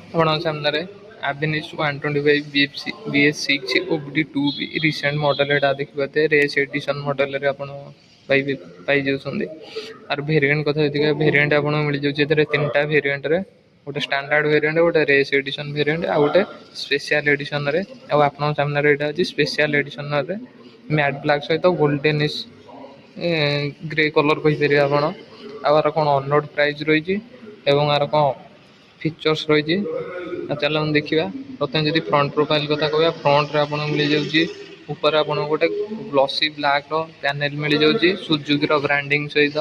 ଆପଣଙ୍କ ସାମ୍ନାରେ Avenix 125 BS6 OBD2 ବି recent model ଏଇଟା ଦେଖିପାରୁଥିବେ ରେସ୍ ଏଡିସନ୍ ମଡ଼େଲରେ ଆପଣ ପାଇଯାଉଛନ୍ତି। ଆର ଭେରିଏଣ୍ଟ କଥା ଯଦି ଭେରିଏଣ୍ଟ ଆପଣଙ୍କୁ ମିଳିଯାଉଛି ଏଥିରେ ତିନିଟା ଭେରିଏଣ୍ଟରେ ଗୋଟେ ଷ୍ଟାଣ୍ଡାର୍ଡ ଭେରିଏଣ୍ଟ ଗୋଟେ ରେସ୍ ଏଡିସନ୍ ଭେରିଏଣ୍ଟ ଆଉ ଗୋଟେ ସ୍ପେଶିଆଲ ଏଡିସନରେ ଆଉ ଆପଣଙ୍କ ସାମ୍ନାରେ ଏଇଟା ଅଛି ସ୍ପେଶିଆଲ ଏଡିସନରେ ମ୍ୟାଟ୍ ବ୍ଲାକ୍ ସହିତ ଗୋଲ୍ଡେନିସ୍ ଗ୍ରେ କଲର୍ କହିପାରିବେ ଆପଣ। ଆଉ ଆର କ'ଣ ଅନରୋଡ ପ୍ରାଇସ୍ ରହିଛି ଏବଂ ଆର କ'ଣ ଫିଚର୍ସ ରହିଛି ଚାଲନ୍ତୁ ଦେଖିବା। ପ୍ରଥମେ ଯଦି ଫ୍ରଣ୍ଟ ପ୍ରୋଫାଇଲ୍ କଥା କହିବା ଫ୍ରଣ୍ଟରେ ଆପଣଙ୍କୁ ମିଳିଯାଉଛି ଉପରେ ଆପଣଙ୍କୁ ଗୋଟେ ଗ୍ଲସି ବ୍ଲାକ୍ର ପ୍ୟାନେଲ୍ ମିଳିଯାଉଛି ସୁଜୁକିର ବ୍ରାଣ୍ଡିଂ ସହିତ।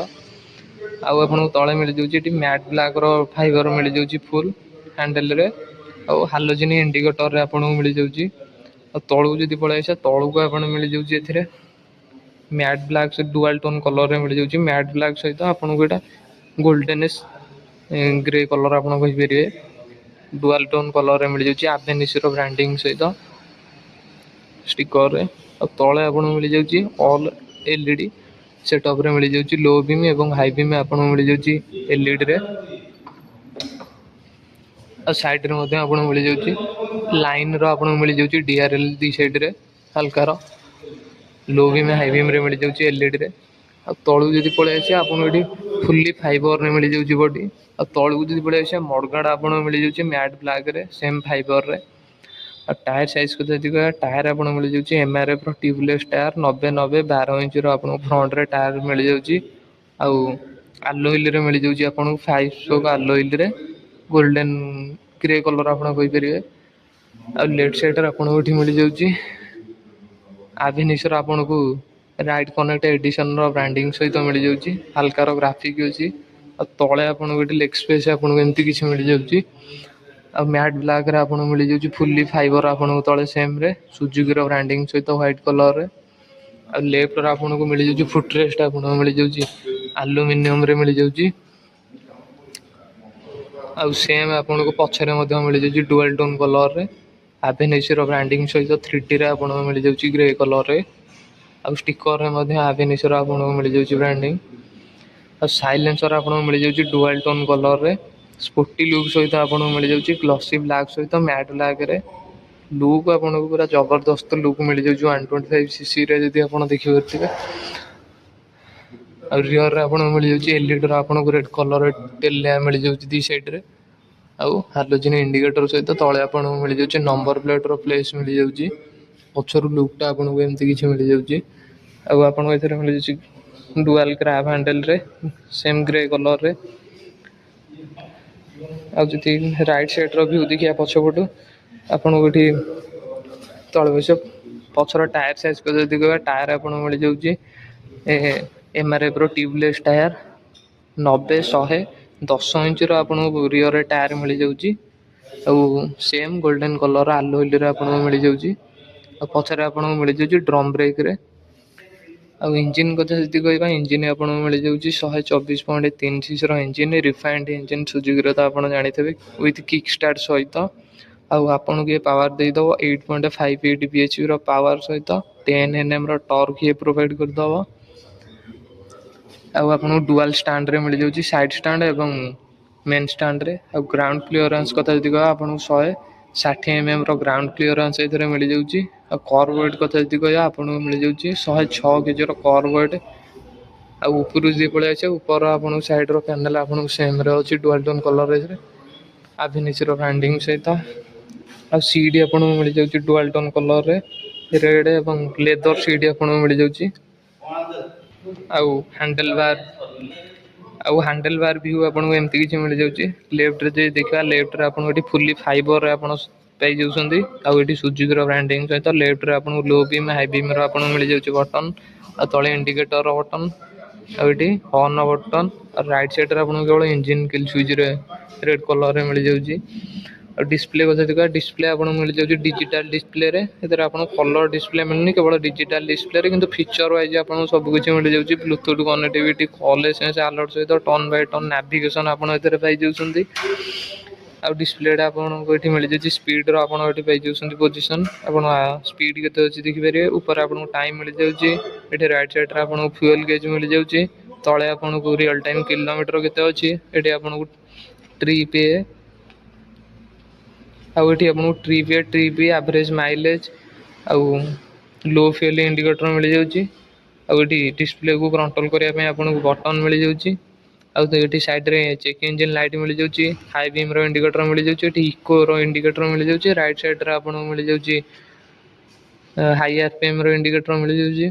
ଆଉ ଆପଣଙ୍କୁ ତଳେ ମିଳିଯାଉଛି ଏଠି ମ୍ୟାଟ୍ ବ୍ଲାକ୍ର ଫାଇବର ମିଳିଯାଉଛି ଫୁଲ୍ ହ୍ୟାଣ୍ଡେଲରେ ଆଉ ହାଲୋଜିନ୍ ଇଣ୍ଡିକେଟରରେ ଆପଣଙ୍କୁ ମିଳିଯାଉଛି। ଆଉ ତଳକୁ ଯଦି ପଳେଇ ଆସିବା ତଳକୁ ଆପଣ ମିଳିଯାଉଛି ଏଥିରେ ମ୍ୟାଟ୍ ବ୍ଲାକ୍ ସହିତ ଡୁଆଲ୍ ଟୋନ୍ କଲରରେ ମିଳିଯାଉଛି ମ୍ୟାଟ୍ ବ୍ଲାକ୍ ସହିତ ଆପଣଙ୍କୁ ଏଇଟା ଗୋଲ୍ଡେନିସ୍ ଗ୍ରେ କଲର୍ ଆପଣ କହିପାରିବେ ଡୁଆଲ୍ ଟୋନ୍ କଲରରେ ମିଳିଯାଉଛି ଆଭେନିସ୍ର ବ୍ରାଣ୍ଡିଂ ସହିତ ଷ୍ଟିକରରେ। ଆଉ ତଳେ ଆପଣଙ୍କୁ ମିଳିଯାଉଛି ଅଲ୍ LED ସେଟଅପ୍ରେ ମିଳିଯାଉଛି ଲୋ ବିମ୍ ଏବଂ ହାଇ ବିମ୍ ଆପଣଙ୍କୁ ମିଳିଯାଉଛି LEDରେ। ଆଉ ସାଇଡ଼ରେ ମଧ୍ୟ ଆପଣଙ୍କୁ ମିଳିଯାଉଛି ଲାଇନ୍ର ଆପଣଙ୍କୁ ମିଳିଯାଉଛି DRL ଦି ସାଇଡ଼ରେ ହାଲକାର ଲୋ ବିମ୍ ହାଇ ବିମ୍ରେ ମିଳିଯାଉଛି LEDରେ। ଆଉ ତଳକୁ ଯଦି ପଳେଇ ଆସିବା ଆପଣଙ୍କୁ ଏଠି ଫୁଲି ଫାଇବରରେ ମିଳିଯାଉଛି ବଡ଼ି। ଆଉ ତଳକୁ ଯଦି ପଳେଇ ଆସିବା ମଡ଼ଗାର୍ଡ଼ ଆପଣଙ୍କୁ ମିଳିଯାଉଛି ମ୍ୟାଟ୍ ବ୍ଲାକ୍ରେ ସେମ୍ ଫାଇବରରେ। ଆଉ ଟାୟାର ସାଇଜ୍ କଥା ଯଦି କହିବା ଟାୟାର ଆପଣଙ୍କୁ ମିଳିଯାଉଛି MRFର ଟ୍ୟୁବଲେସ୍ ଟାୟାର 90/90 12 ଇଞ୍ଚର ଆପଣଙ୍କୁ ଫ୍ରଣ୍ଟରେ ଟାୟାର ମିଳିଯାଉଛି। ଆଉ ଆଲୋଇରେ ମିଳିଯାଉଛି ଆପଣଙ୍କୁ 5 ସ୍ପୋକ୍ ଆଲୋଇରେ ଗୋଲ୍ଡେନ୍ ଗ୍ରେ କଲର୍ ଆପଣ କହିପାରିବେ। ଆଉ ଲେଫ୍ଟ ସାଇଡ଼ରେ ଆପଣଙ୍କୁ ଏଠି ମିଳିଯାଉଛି ଆଭେନିକ୍ସର ଆପଣଙ୍କୁ ରାଇଟ୍ କନେକ୍ଟ ଏଡିସନର ବ୍ରାଣ୍ଡିଂ ସହିତ ମିଳିଯାଉଛି ହାଲକାର ଗ୍ରାଫିକ୍ ଅଛି। ଆଉ ତଳେ ଆପଣଙ୍କୁ ଏଠି ଲେଗ୍ ସ୍ପେସ୍ ଆପଣଙ୍କୁ ଏମିତି କିଛି ମିଳିଯାଉଛି। ଆଉ ମ୍ୟାଟ୍ ବ୍ଲାକ୍ରେ ଆପଣଙ୍କୁ ମିଳିଯାଉଛି ଫୁଲି ଫାଇବର ଆପଣଙ୍କୁ ତଳେ ସେମ୍ରେ ସୁଜୁକିର ବ୍ରାଣ୍ଡିଂ ସହିତ ହ୍ୱାଇଟ୍ କଲର୍ରେ। ଆଉ ଲେଫ୍ଟରେ ଆପଣଙ୍କୁ ମିଳିଯାଉଛି ଫୁଟ୍ରେଷ୍ଟ ଆପଣଙ୍କୁ ମିଳିଯାଉଛି ଆଲୁମିନିୟମରେ ମିଳିଯାଉଛି। ଆଉ ସେମ୍ ଆପଣଙ୍କୁ ପଛରେ ମଧ୍ୟ ମିଳିଯାଉଛି ଡୁଆଲ୍ ଟୋନ୍ କଲର୍ରେ ଆଭେନିକ୍ସର ବ୍ରାଣ୍ଡିଂ ସହିତ 3Dରେ ଆପଣଙ୍କୁ ମିଳିଯାଉଛି ଗ୍ରେ କଲର୍ରେ। ଆଉ ଷ୍ଟିକରରେ ମଧ୍ୟ ଆଭେନିକ୍ସର ଆପଣଙ୍କୁ ମିଳିଯାଉଛି ବ୍ରାଣ୍ଡିଂ। ଆଉ ସାଇଲେନ୍ସର ଆପଣଙ୍କୁ ମିଳିଯାଉଛି ଡୁଆଲ୍ ଟୋନ୍ କଲର୍ରେ ସ୍ପୋର୍ଟି ଲୁକ୍ ସହିତ ଆପଣଙ୍କୁ ମିଳିଯାଉଛି ଗ୍ଲସି ବ୍ଲାକ୍ ସହିତ ମ୍ୟାଟ୍ ବ୍ଲାକ୍ରେ। ଲୁକ୍ ଆପଣଙ୍କୁ ପୁରା ଜବରଦସ୍ତ ଲୁକ୍ ମିଳିଯାଉଛି 125cc ଯଦି ଆପଣ ଦେଖିପାରୁଥିବେ। ଆଉ ରିଅରରେ ଆପଣଙ୍କୁ ମିଳିଯାଉଛି LEDର ଆପଣଙ୍କୁ ରେଡ୍ କଲର୍ ଟେଲ୍ ଲ୍ୟାମ୍ପ ମିଳିଯାଉଛି ଦି ସାଇଡ଼ରେ। ଆଉ ହାଲୋଜିନ୍ ଇଣ୍ଡିକେଟର ସହିତ ତଳେ ଆପଣଙ୍କୁ ମିଳିଯାଉଛି ନମ୍ବର ପ୍ଲେଟ୍ର ପ୍ଲେସ୍ ମିଳିଯାଉଛି। ପଛରୁ ଲୁକ୍ଟା ଆପଣଙ୍କୁ ଏମିତି କିଛି ମିଳିଯାଉଛି। ଆଉ ଆପଣଙ୍କୁ ଏଥିରେ ମିଳିଯାଉଛି ଡୁଆଲ୍ କ୍ରାବ୍ ହ୍ୟାଣ୍ଡେଲରେ ସେମ୍ ଗ୍ରେ କଲର୍ରେ। ଆଉ ଯଦି ରାଇଟ୍ ସାଇଡ଼୍ର ଭ୍ୟୁ ଦେଖିବା ପଛପଟୁ ଆପଣଙ୍କୁ ଏଠି ତଳେ ବସିବ ପଛର ଟାୟାର ସାଇଜ୍ ଯଦି କହିବା ଟାୟାର ଆପଣଙ୍କୁ ମିଳିଯାଉଛି MRFର ଟ୍ୟୁବଲେସ୍ ଟାୟାର 90/100 10 ଇଞ୍ଚର ଆପଣଙ୍କୁ ରିଅରରେ ଟାୟାର ମିଳିଯାଉଛି। ଆଉ ସେମ୍ ଗୋଲ୍ଡେନ୍ କଲର୍ ଆଲୋଇରେ ଆପଣଙ୍କୁ ମିଳିଯାଉଛି। ଆଉ ପଛରେ ଆପଣଙ୍କୁ ମିଳିଯାଉଛି ଡ୍ରମ୍ ବ୍ରେକ୍ରେ। ଆଉ ଇଞ୍ଜିନ୍ କଥା ଯଦି କହିବା ଇଞ୍ଜିନ୍ ଆପଣଙ୍କୁ ମିଳିଯାଉଛି 124.3cc ଇଞ୍ଜିନ୍ ରିଫାଇଣ୍ଡ ଇଞ୍ଜିନ୍ ସୁଜୁକିର ତ ଆପଣ ଜାଣିଥିବେ ୱିଥ୍ କିକ୍ ଷ୍ଟାର୍ଟ ସହିତ। ଆଉ ଆପଣଙ୍କୁ ଇଏ ପାୱାର ଦେଇଦେବ 8.58 bhpର ପାୱାର ସହିତ 10 Nmର ଟର୍କ ଇଏ ପ୍ରୋଭାଇଡ଼ କରିଦେବ। ଆଉ ଆପଣଙ୍କୁ ଡୁଆଲ୍ ଷ୍ଟାଣ୍ଡରେ ମିଳିଯାଉଛି ସାଇଡ଼୍ ଷ୍ଟାଣ୍ଡ ଏବଂ ମେନ୍ ଷ୍ଟାଣ୍ଡରେ। ଆଉ ଗ୍ରାଉଣ୍ଡ କ୍ଲିୟରାନ୍ସ କଥା ଯଦି କହିବା ଆପଣଙ୍କୁ 160 mmର ଗ୍ରାଉଣ୍ଡ କ୍ଲିୟରାନ୍ସ ଏଥିରେ ମିଳିଯାଉଛି। ଆଉ କର୍ଭ ୱେଟ୍ କଥା ଯଦି କହିବା ଆପଣଙ୍କୁ ମିଳିଯାଉଛି 106 kgର କର୍ଭ ୱେଟ୍। ଆଉ ଉପରୁ ଯଦି ପଳେଇ ଆସିବା ଉପର ଆପଣଙ୍କୁ ସାଇଡ଼ର ପ୍ୟାନେଲ୍ ଆପଣଙ୍କୁ ସେମ୍ରେ ଅଛି ଡୁଆଲ୍ ଟୋନ୍ କଲର୍ ଏଥିରେ ଆଭେନିକ୍ସର ବ୍ରାଣ୍ଡିଂ ସହିତ। ଆଉ ସିଟ୍ ଆପଣଙ୍କୁ ମିଳିଯାଉଛି ଡୁଆଲ୍ ଟୋନ୍ କଲର୍ରେ ରେଡ଼୍ ଏବଂ ଲେଦର୍ ସିଟ୍ ଆପଣଙ୍କୁ ମିଳିଯାଉଛି। ଆଉ ହ୍ୟାଣ୍ଡେଲ୍ ବାର୍ ଭ୍ୟୁ ଆପଣଙ୍କୁ ଏମିତି କିଛି ମିଳିଯାଉଛି। ଲେଫ୍ଟରେ ଯଦି ଦେଖିବା ଲେଫ୍ଟରେ ଆପଣଙ୍କୁ ଏଠି ଫୁଲି ଫାଇବରରେ ଆପଣ ପାଇଯାଉଛନ୍ତି। ଆଉ ଏଠି ସୁଜୁକିର ବ୍ରାଣ୍ଡିଂ ସହିତ ଲେଫ୍ଟରେ ଆପଣଙ୍କୁ ଲୋ ବିମ୍ ହାଇ ବିମ୍ର ଆପଣଙ୍କୁ ମିଳିଯାଉଛି ବଟନ୍। ଆଉ ତଳେ ଇଣ୍ଡିକେଟର ବଟନ୍ ଆଉ ଏଠି ହର୍ନ ବଟନ୍। ଆଉ ରାଇଟ୍ ସାଇଡ଼୍ରେ ଆପଣଙ୍କୁ କେବଳ ଇଞ୍ଜିନ୍ କିଲ୍ ସୁଇଚ୍ରେ ରେଡ୍ କଲର୍ରେ ମିଳିଯାଉଛି। ଆଉ ଡିସପ୍ଲେ କଥା ଯଦି କହିବା ଡିସପ୍ଲେ ଆପଣଙ୍କୁ ମିଳିଯାଉଛି ଡିଜିଟାଲ୍ ଡିସପ୍ଲେରେ। ଏଥିରେ ଆପଣଙ୍କୁ କଲର୍ ଡିସପ୍ଲେ ମିଳୁନି କେବଳ ଡିଜିଟାଲ୍ ଡିସପ୍ଲେରେ କିନ୍ତୁ ଫିଚର୍ ୱାଇଜ୍ ଆପଣଙ୍କୁ ସବୁ କିଛି ମିଳିଯାଉଛି bluetooth connectivity call SMS alert ସହିତ ଟର୍ନ ବାଇ ଟର୍ନ ନାଭିଗେସନ୍ ଆପଣ ଏଥିରେ ପାଇଯାଉଛନ୍ତି। ଆଉ ଡିସପ୍ଲେଟା ଆପଣଙ୍କୁ ଏଠି ମିଳିଯାଉଛି ସ୍ପିଡ଼ର ଆପଣ ଏଠି ପାଇଯାଉଛନ୍ତି ପୋଜିସନ୍ ଆପଣ ସ୍ପିଡ଼ କେତେ ଅଛି ଦେଖିପାରିବେ। ଉପରେ ଆପଣଙ୍କୁ ଟାଇମ୍ ମିଳିଯାଉଛି। ଏଠି ରାଇଟ୍ ସାଇଡ଼୍ରେ ଆପଣଙ୍କୁ ଫ୍ୟୁଏଲ୍ ଗେଜ୍ ମିଳିଯାଉଛି। ତଳେ ଆପଣଙ୍କୁ ରିଅଲ୍ ଟାଇମ୍ କିଲୋମିଟର କେତେ ଅଛି ଏଠି ଆପଣଙ୍କୁ ଟ୍ରିପ୍ ଆଉ ଏଠି ଆପଣଙ୍କୁ ଟ୍ରିପ୍ ଆଭରେଜ ମାଇଲେଜ ଆଉ लो फ्यूल इंडिकेटर मिल जाଉଛି। ଆଉ ଏଠି ଡିସପ୍ଲେକୁ କଣ୍ଟ୍ରୋଲ କରିବା ପାଇଁ ଆପଣଙ୍କୁ ବଟନ୍ ମିଳିଯାଉଛି। ଆଉ ତ ଏଠି ସାଇଡ଼ରେ ଚେକ୍ ଇଞ୍ଜିନ୍ ଲାଇଟ୍ ମିଳିଯାଉଛି। ହାଇ ବିମ୍ର ଇଣ୍ଡିକେଟର ମିଳିଯାଉଛି। ଏଠି ଇକୋର ଇଣ୍ଡିକେଟର ମିଳିଯାଉଛି। ରାଇଟ୍ ସାଇଡ଼ରେ ଆପଣଙ୍କୁ ମିଳିଯାଉଛି ହାଇ ଆରପିଏମ୍ର ଇଣ୍ଡିକେଟର ମିଳିଯାଉଛି।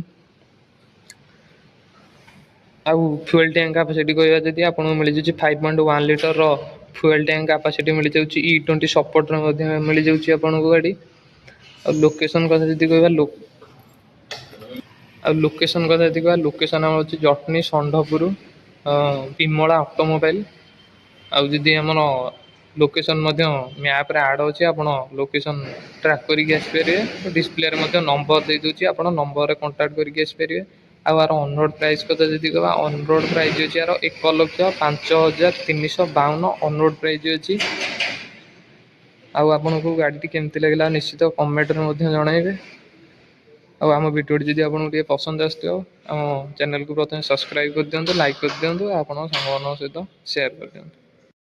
ଆଉ ଫୁଏଲ୍ ଟ୍ୟାଙ୍କ କାପାସିଟି କହିବା ଯଦି ଆପଣଙ୍କୁ ମିଳିଯାଉଛି 5.1 ଲିଟରର ଫୁଏଲ୍ ଟ୍ୟାଙ୍କ କାପାସିଟି ମିଳିଯାଉଛି। E20 ସପୋର୍ଟର ମଧ୍ୟ ମିଳିଯାଉଛି ଆପଣଙ୍କୁ ଗାଡ଼ି। ଆଉ ଲୋକେସନ୍ କଥା ଯଦି କହିବା ଲୋକେସନ୍ କଥା ଯଦି କହିବା ଲୋକେସନ୍ ଆମର ହେଉଛି ଜଟଣୀ ଷଣ୍ଢପୁର ବିମଳା ଅଟୋମୋବାଇଲ୍। ଆଉ ଯଦି ଆମର ଲୋକେସନ୍ ମଧ୍ୟ ମ୍ୟାପ୍ରେ ଆଡ଼୍ ଅଛି ଆପଣ ଲୋକେସନ୍ ଟ୍ରାକ୍ କରିକି ଆସିପାରିବେ। ଡିସପ୍ଲେରେ ମଧ୍ୟ ନମ୍ବର ଦେଇଦେଉଛି ଆପଣ ନମ୍ବରରେ କଣ୍ଟାକ୍ଟ କରିକି ଆସିପାରିବେ। ଆଉ ଆର ଅନରୋଡ଼ ପ୍ରାଇସ୍ କଥା ଯଦି କହିବା ଅନରୋଡ଼ ପ୍ରାଇସ୍ ଅଛି ଆର 1,05,352 ଅନରୋଡ଼ ପ୍ରାଇସ୍ ଅଛି। ଆଉ ଆପଣଙ୍କୁ ଗାଡ଼ିଟି କେମିତି ଲାଗିଲା ନିଶ୍ଚିତ କମେଣ୍ଟରେ ମଧ୍ୟ ଜଣାଇବେ। ଆଉ ଆମ ଭିଡ଼ିଓଟି ଯଦି ଆପଣଙ୍କୁ ଟିକେ ପସନ୍ଦ ଆସିଥିବ ଆମ ଚ୍ୟାନେଲକୁ ପ୍ରଥମେ ସବସ୍କ୍ରାଇବ୍ କରିଦିଅନ୍ତୁ, ଲାଇକ୍ କରିଦିଅନ୍ତୁ, ଆପଣଙ୍କ ସାଙ୍ଗମାନଙ୍କ ସହିତ ସେୟାର କରିଦିଅନ୍ତୁ।